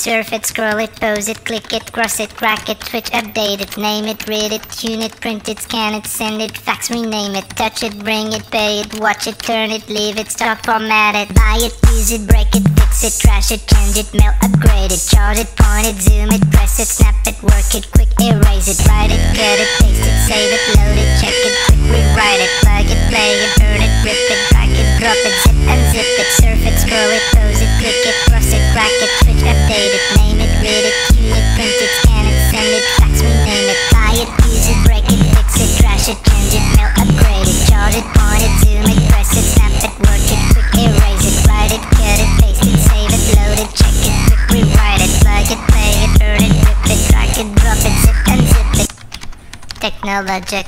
surf it, scroll it, pose it, click it, cross it, crack it, switch, update it, name it, read it, tune it, print it, scan it, send it, fax, rename it, touch it, bring it, pay it, watch it, turn it, leave it, stock, format it, buy it, use it, break it, fix it, trash it, change it, mail, upgrade it, chart it, point it, zoom it, press it, snap it, work it, quick erase it, write it, cut it, paste it, save it, load it, check it, quick rewrite it, plug it, play it, burn it, rip it, drag it, drop it, zip unzip it, surf it, scroll it, pose it, click it, cross it, crack it, switch, update it, name it, read it, tune it, print it, scan it, send it, fax, rename it, buy it, use it, break it, fix it, trash it, change it, mail, upgrade it, chart it, point it, zoom it, press it, snap it, work it, quick erase it, write it, cut it, paste it, save it, load it, check it, quick rewrite it, plug it, play it, burn it, rip it, drag it, drop it, zip unzip it. Technologic.